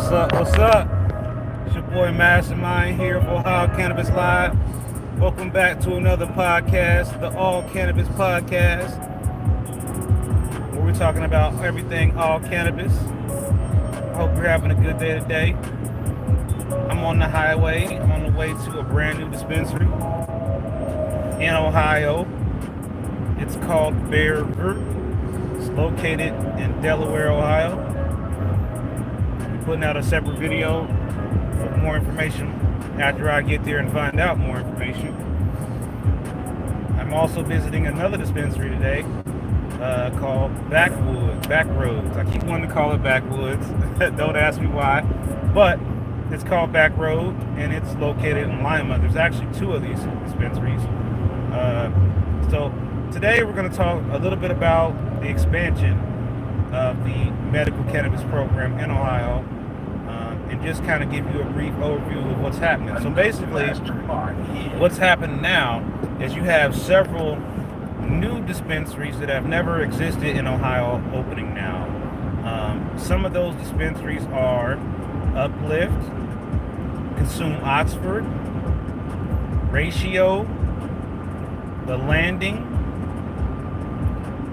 What's up? What's up? It's your boy Mastermind here for Ohio Cannabis Live. Welcome back to another podcast, the All Cannabis Podcast, where we're talking about everything all cannabis. I hope you're having a good day today. I'm on the highway. I'm on the way to a brand new dispensary in Ohio. It's called Bear Root. It's located in Delaware, Ohio. I'm putting out a separate video for more information after I get there and find out more information. I'm also visiting another dispensary today called Backroads. I keep wanting to call it Backwoods. Don't ask me why, but it's called Backroad, and it's located in Lima. There's actually two of these dispensaries. So today we're going to talk a little bit about the expansion of the medical cannabis program in Ohio, and just kind of give you a brief overview of what's happening. So basically, what's happening now is you have several new dispensaries that have never existed in Ohio opening now. Some of those dispensaries are Uplift, Consume Oxford, Ratio, The Landing,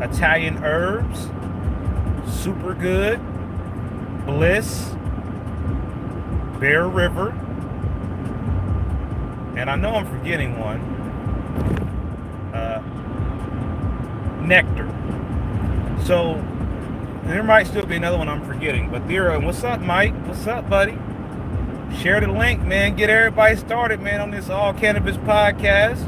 Italian Herbs, Super Good, Bliss, Bear River, and I know I'm forgetting one, Nectar. So there might still be another one I'm forgetting, but there. What's up, Mike? What's up, buddy? Share the link, man. Get everybody started, man, on this All Cannabis Podcast.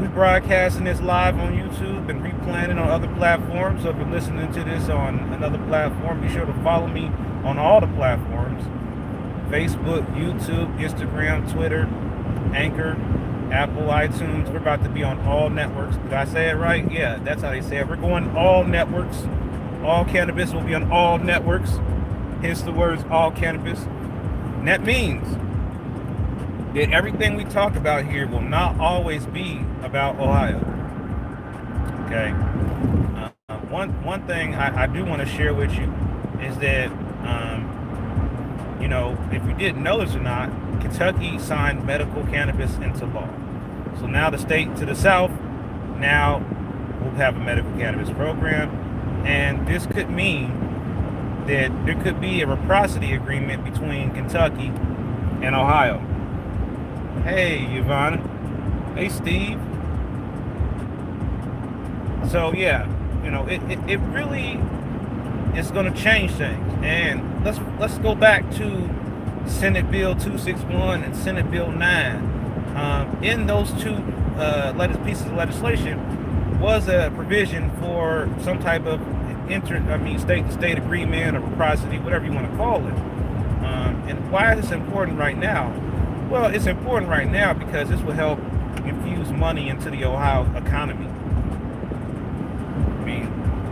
We broadcasting this live on YouTube and replaying it on other platforms. So if you're listening to this on another platform, be sure to follow me on all the platforms: Facebook, YouTube, Instagram, Twitter, Anchor, Apple, iTunes. We're about to be on all networks. Did I say it right? Yeah, that's how they say it. We're going all networks. All Cannabis will be on all networks. Hence the words all cannabis. And that means that everything we talk about here will not always be about Ohio. Okay. One thing I do want to share with you is that, if you didn't know this or not, Kentucky signed medical cannabis into law. So now the state to the south now will have a medical cannabis program, and this could mean that there could be a reciprocity agreement between Kentucky and Ohio. Hey, Yvonne. Hey, Steve. So yeah, it really is going to change things. And let's go back to Senate Bill 261 and Senate Bill 9. In those two pieces of legislation was a provision for some type of state-to-state agreement or reciprocity, whatever you want to call it. And why is this important right now? Well, it's important right now because this will help infuse money into the Ohio economy.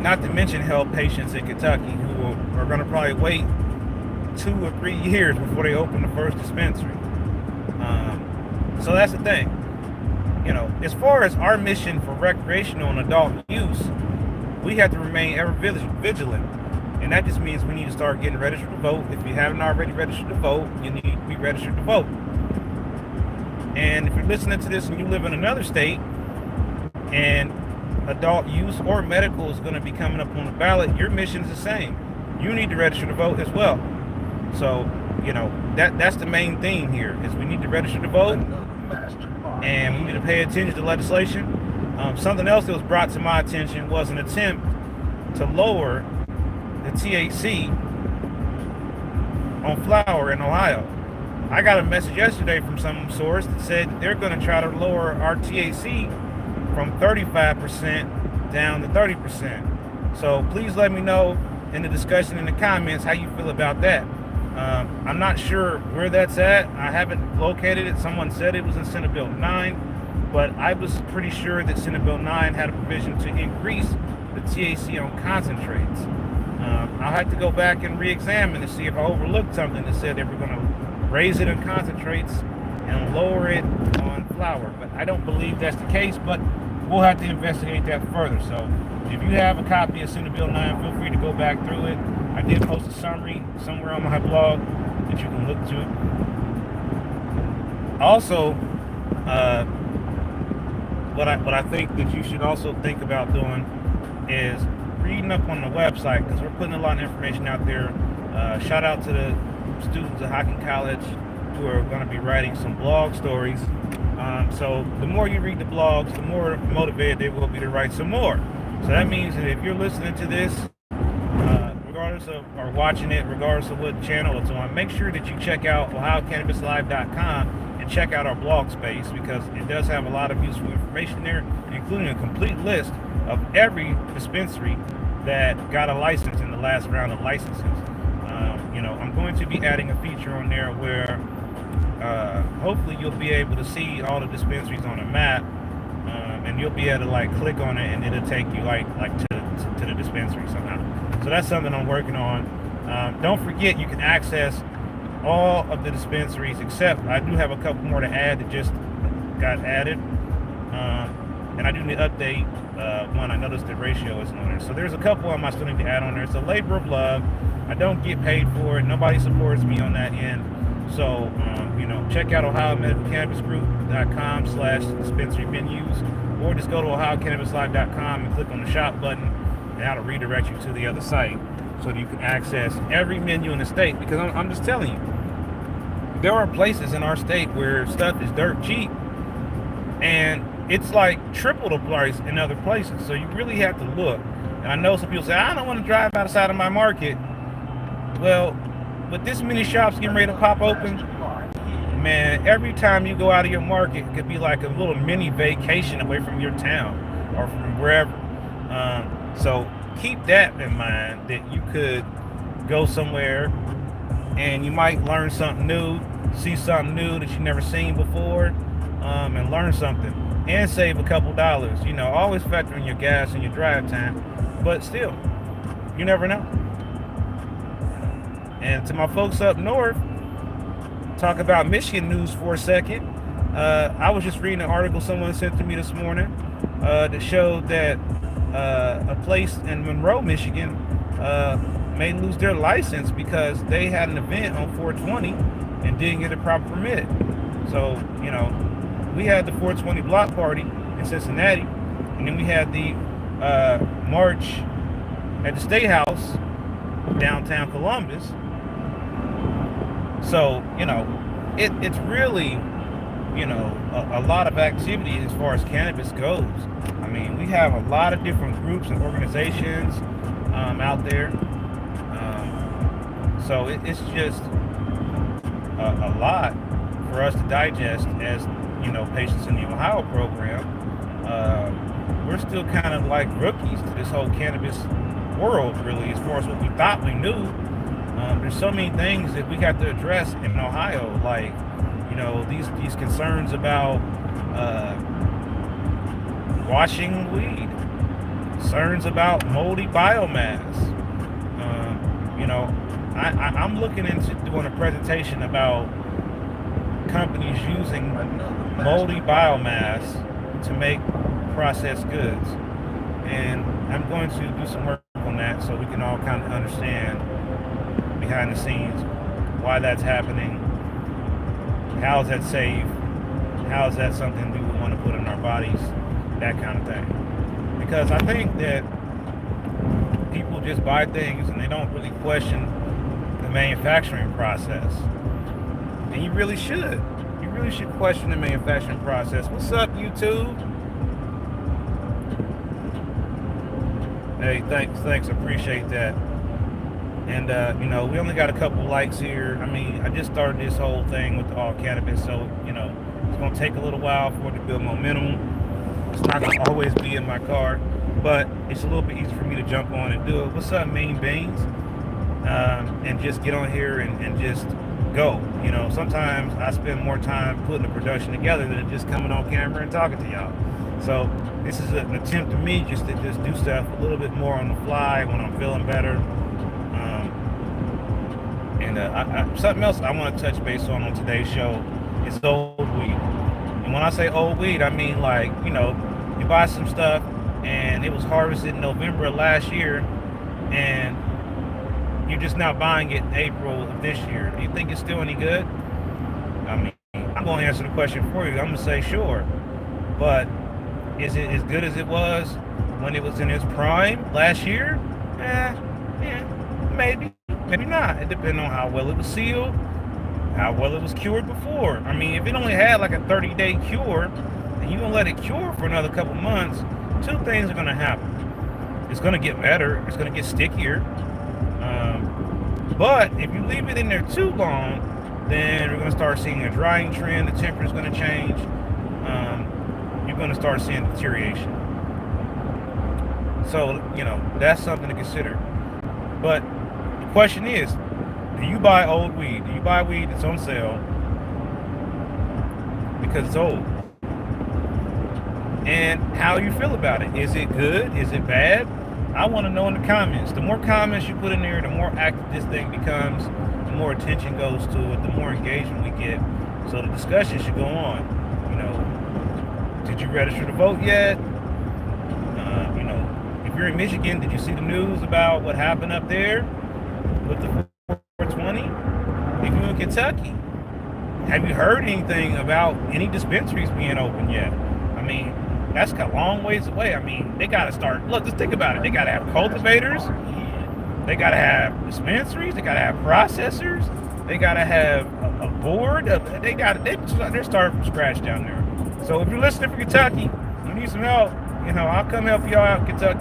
Not to mention help patients in Kentucky who are going to probably wait 2 or 3 years before they open the first dispensary. So that's the thing. As far as our mission for recreational and adult use, we have to remain ever vigilant. And that just means we need to start getting registered to vote. If you haven't already registered to vote, you need to be registered to vote. And if you're listening to this and you live in another state and adult use or medical is going to be coming up on the ballot, your mission is the same. You need to register to vote as well. So, that's the main theme here is we need to register to vote, and we need to pay attention to legislation. Something else that was brought to my attention was an attempt to lower the THC on flower in Ohio. I got a message yesterday from some source that said they're going to try to lower our THC from 35% down to 30%. So please let me know in the discussion in the comments how you feel about that. I'm not sure where that's at. I haven't located it. Someone said it was in Senate Bill 9, but I was pretty sure that Senate Bill 9 had a provision to increase the THC on concentrates. I'll have to go back and re-examine to see if I overlooked something that said they were going to raise it in concentrates and lower it on flower. But I don't believe that's the case, but we'll have to investigate that further. So if you have a copy of Senate Bill 9, feel free to go back through it I did post a summary somewhere on my blog that you can look to. Also, uh, what I think that you should also think about doing is reading up on the website, because we're putting a lot of information out there. Shout out to the students at Ohio College who are going to be writing some blog stories. So the more you read the blogs, the more motivated they will be to write some more. So that means that if you're listening to this, regardless of, or watching it, regardless of what channel it's on, make sure that you check out OhioCannabisLive.com and check out our blog space, because it does have a lot of useful information there, including a complete list of every dispensary that got a license in the last round of licenses. I'm going to be adding a feature on there where hopefully you'll be able to see all the dispensaries on a map, and you'll be able to like click on it and it'll take you like to the dispensary somehow. So that's something I'm working on. Don't forget, you can access all of the dispensaries, except I do have a couple more to add that just got added, and I do need to update one. I noticed the ratio isn't on there, so there's a couple of them I still need to add on there. It's a labor of love. I don't get paid for it. Nobody supports me on that end. So check out OhioMedicalCannabisGroup.com/dispensary menus, or just go to OhioCannabisLive.com and click on the shop button, and that'll redirect you to the other site so that you can access every menu in the state. Because I'm just telling you, there are places in our state where stuff is dirt cheap, and it's like triple the price in other places. So you really have to look. And I know some people say, I don't want to drive outside of my market. Well, with this many shops getting ready to pop open, man, every time you go out of your market, it could be like a little mini vacation away from your town or from wherever. So keep that in mind, that you could go somewhere and you might learn something new, see something new that you've never seen before, and learn something and save a couple dollars. Always factor in your gas and your drive time, but still, you never know. And to my folks up north, talk about Michigan news for a second. I was just reading an article someone sent to me this morning that showed that a place in Monroe, Michigan, may lose their license because they had an event on 420 and didn't get a proper permit. So, we had the 420 block party in Cincinnati, and then we had the march at the State House, downtown Columbus. So, it's really, a lot of activity as far as cannabis goes. I mean, we have a lot of different groups and organizations out there. So it's just a lot for us to digest as, patients in the Ohio program. We're still kind of like rookies to this whole cannabis world, really, as far as what we thought we knew. There's so many things that we got to address in Ohio, like, these concerns about washing weed, concerns about moldy biomass. I'm looking into doing a presentation about companies using moldy biomass to make processed goods, and I'm going to do some work on that so we can all kind of understand behind the scenes why that's happening, how is that safe, how is that something we would want to put in our bodies, that kind of thing. Because I think that people just buy things and they don't really question the manufacturing process. And you really should. You really should question the manufacturing process. What's up, YouTube? Hey, thanks. Appreciate that. And, we only got a couple likes here. I mean, I just started this whole thing with the all cannabis, so, it's going to take a little while for it to build momentum. It's not going to always be in my car, but it's a little bit easier for me to jump on and do it. What's up, Mean Beans? And just get on here and just go. Sometimes I spend more time putting the production together than just coming on camera and talking to y'all. So this is an attempt to me just to just do stuff a little bit more on the fly when I'm feeling better. Something else I want to touch base on today's show is old weed. And when I say old weed, I mean like, you buy some stuff and it was harvested in November of last year, and You're just now buying it in April of this year. Do you think it's still any good? I mean, I'm going to answer the question for you. I'm going to say sure. But is it as good as it was when it was in its prime last year? Yeah, maybe not. It depends on how well it was sealed, how well it was cured before. I mean, if it only had like a 30-day cure, and you're going to let it cure for another couple months, two things are going to happen. It's going to get better. It's going to get stickier. But if you leave it in there too long, then we're going to start seeing a drying trend. The temperature is going to change. You're going to start seeing deterioration. So, that's something to consider. But the question is, do you buy old weed? Do you buy weed that's on sale because it's old? And how you feel about it? Is it good? Is it bad? I want to know in the comments. The more comments you put in there, the more active this thing becomes, the more attention goes to it, the more engagement we get. So the discussion should go on. Did you register to vote yet? If you're in Michigan, did you see the news about what happened up there with the 420? If you're in Kentucky, have you heard anything about any dispensaries being open yet? I mean, that's a long ways away. I mean, they got to start. Look, just think about it. They got to have cultivators. They got to have dispensaries. They got to have processors. They got to have a board. They're starting from scratch down there. So if you're listening from Kentucky, you need some help. I'll come help y'all out in Kentucky.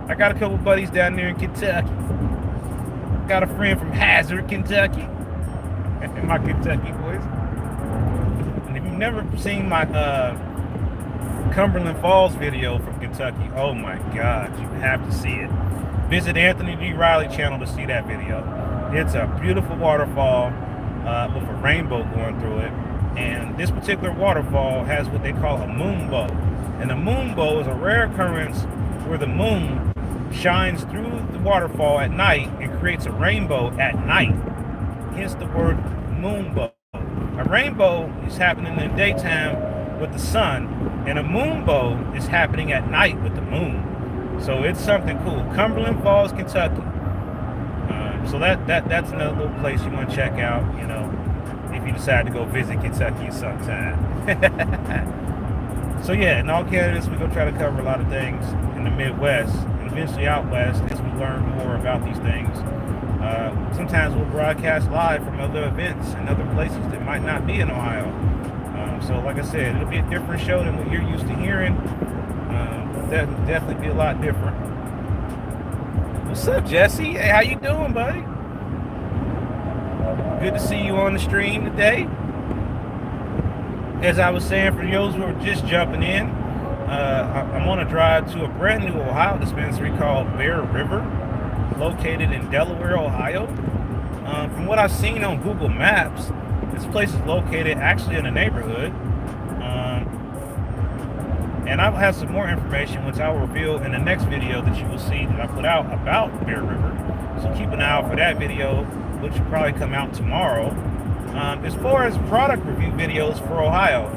I got a couple buddies down there in Kentucky. Got a friend from Hazard, Kentucky. My Kentucky boys. And if you've never seen my Cumberland Falls video from Kentucky, oh my God, you have to see it. Visit Anthony D. Riley channel to see that video. It's a beautiful waterfall with a rainbow going through it. And this particular waterfall has what they call a moon bow. And a moon bow is a rare occurrence where the moon shines through the waterfall at night and creates a rainbow at night. Hence the word moon bow. A rainbow is happening in the daytime with the sun, and a moon bow is happening at night with the moon. So it's something cool. Cumberland Falls, Kentucky. So that's another little place you want to check out, if you decide to go visit Kentucky sometime. So yeah, in all cannabis, we're going to try to cover a lot of things in the Midwest and eventually out West as we learn more about these things. Sometimes we'll broadcast live from other events and other places that might not be in Ohio. So like I said, it'll be a different show than what you're used to hearing. That'll definitely be a lot different. What's up, Jesse? Hey, how you doing, buddy? Good to see you on the stream today. As I was saying, for those who are just jumping in, I'm on a drive to a brand new Ohio dispensary called Bear River, located in Delaware, Ohio. From what I've seen on Google Maps, this place is located actually in a neighborhood. And I'll have some more information, which I will reveal in the next video that you will see that I put out about Bear River. So keep an eye out for that video, which will probably come out tomorrow. As far as product review videos for Ohio,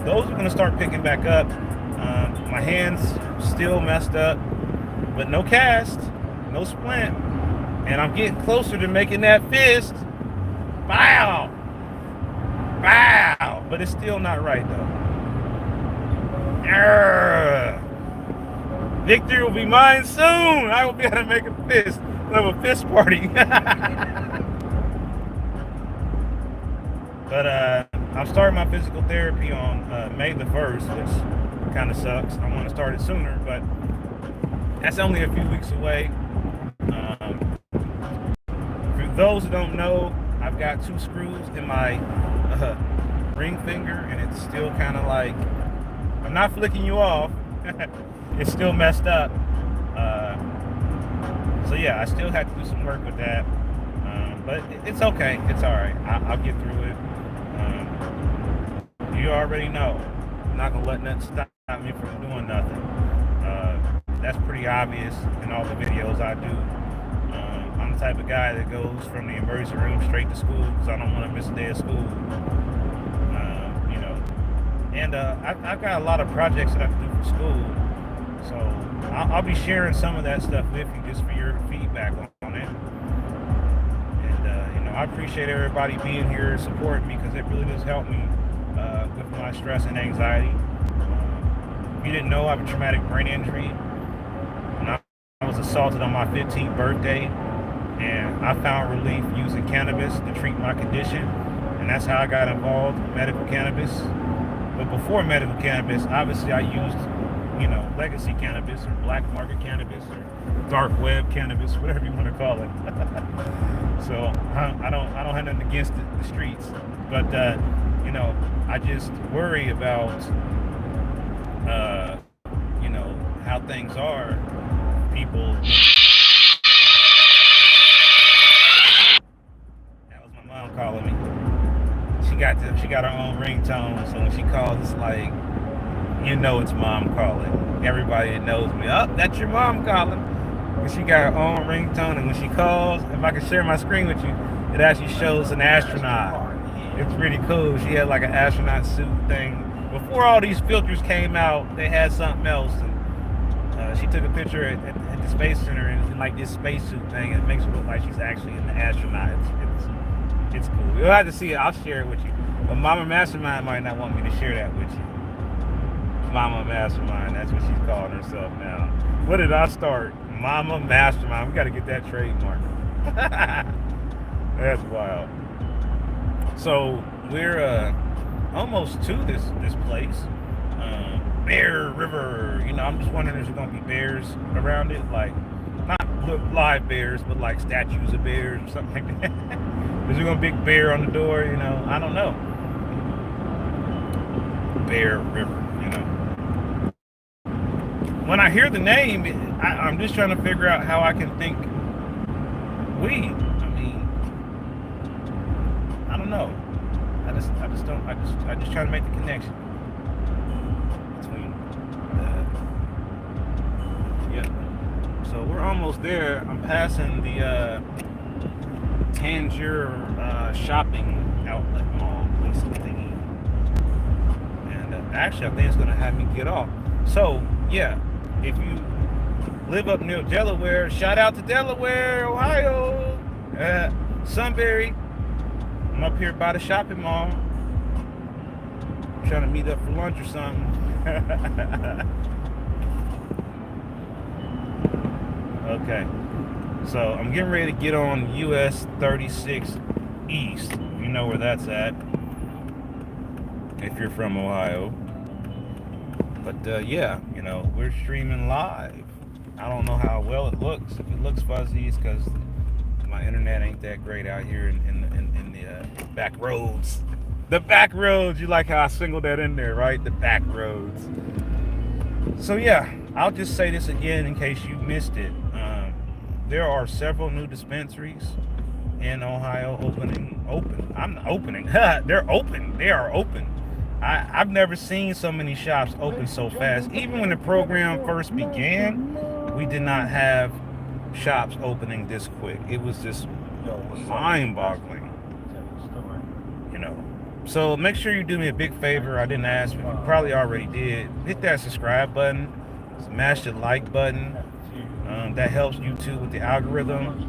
those are going to start picking back up. My hands still messed up, but no cast, no splint, and I'm getting closer to making that fist. Wow! Wow! But it's still not right though. Victory will be mine soon. I will be able to make a fist. We'll have a fist party. But I'm starting my physical therapy on May the 1st, which kind of sucks. I want to start it sooner, but that's only a few weeks away. For those who don't know, I've got 2 screws in my ring finger, and it's still kind of like, I'm not flicking you off. It's still messed up. So yeah, I still have to do some work with that. But it's okay. It's all right. I'll get through it. You already know. I'm not going to let nothing stop me from doing nothing. That's pretty obvious in all the videos I do. I'm the type of guy that goes from the emergency room straight to school because I don't want to miss a day of school. And I've got a lot of projects that I have to do for school. So I'll be sharing some of that stuff with you just for your feedback on it. And I appreciate everybody being here and supporting me because it really does help me with my stress and anxiety. If you didn't know, I have a traumatic brain injury. And I was assaulted on my 15th birthday, and I found relief using cannabis to treat my condition. And that's how I got involved with medical cannabis. But before medical cannabis, obviously I used, legacy cannabis or black market cannabis or dark web cannabis, whatever you want to call it. So I don't have nothing against the streets, but I just worry about how things are. People. That was my mom calling me. She got her own ringtone, so when she calls, it's like, it's mom calling. Everybody that knows me, that's your mom calling. And she got her own ringtone, and when she calls, if I can share my screen with you, it actually shows an astronaut. It's pretty cool. She had like an astronaut suit thing. Before all these filters came out, they had something else. And she took a picture at the Space Center in like this spacesuit thing, and it makes it look like she's actually an astronaut. It's cool. You'll have to see it. I'll share it with you. But Mama Mastermind might not want me to share that with you. Mama Mastermind, that's what she's calling herself now. What did I start? Mama Mastermind. We got to get that trademark. That's wild. So we're almost to this place, Bear River. I'm just wondering if there's gonna be bears around it, like not live bears, but like statues of bears or something like that. Is there gonna be a big bear on the door? I don't know. Bear River. When I hear the name, I'm just trying to figure out how I can think weed. I don't know. I just try to make the connection between So we're almost there. I'm passing the Tangier shopping outlet mall thingy. And actually, I think it's going to have me get off. So, yeah, if you live up near Delaware, shout out to Delaware, Ohio, Sunbury. I'm up here by the shopping mall. I'm trying to meet up for lunch or something. Okay. So I'm getting ready to get on US 36 East. You know where that's at, if you're from Ohio. But we're streaming live. I don't know how well it looks. If it looks fuzzy, it's because my internet ain't that great out here in the back roads. The back roads. You like how I singled that in there, right? The back roads. So yeah, I'll just say this again in case you missed it. There are several new dispensaries in Ohio opening. They're open. They are open. I've never seen so many shops open so fast. Even when the program first began, we did not have shops opening this quick. It was just mind-boggling. So make sure you do me a big favor. I didn't ask, but you probably already did. Hit that subscribe button. Smash the like button. That helps YouTube with the algorithm.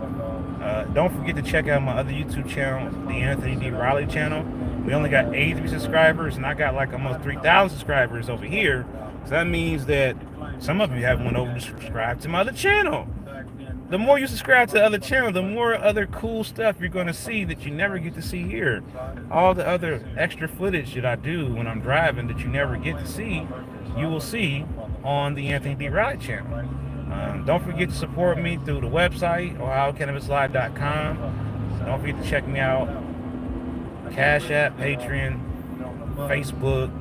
Don't forget to check out my other YouTube channel, the Anthony D. Riley channel. We only got 83 subscribers, and I got like almost 3,000 subscribers over here. So that means that some of you haven't went over to subscribe to my other channel. The more you subscribe to the other channel, the more other cool stuff you're going to see that you never get to see here. All the other extra footage that I do when I'm driving that you never get to see, you will see on the Anthony D. Riley channel. Don't forget to support me through the website, OhioCannabisLive.com. Don't forget to check me out. Cash App, Patreon, Facebook,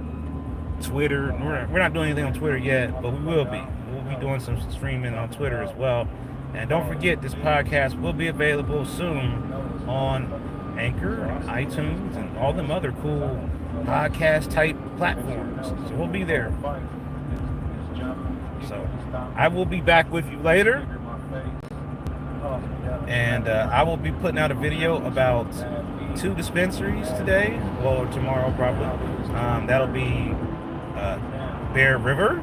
Twitter. We're not doing anything on Twitter yet, but we will be. We'll be doing some streaming on Twitter as well. And don't forget, this podcast will be available soon on Anchor, on iTunes, and all them other cool podcast-type platforms. So we'll be there. So I will be back with you later. And I will be putting out a video about 2 dispensaries today, or tomorrow probably. That'll be Bear River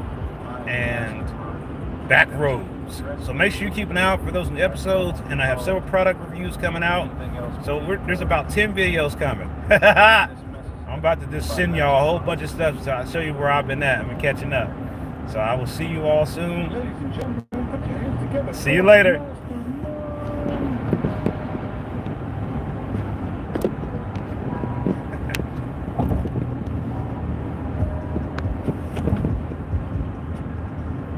and back roads. So make sure you keep an eye out for those new episodes, and I have several product reviews coming out. So there's about 10 videos coming. I'm about to just send y'all a whole bunch of stuff so I'll show you where I've been at. I've been catching up. So I will see you all soon. See you later.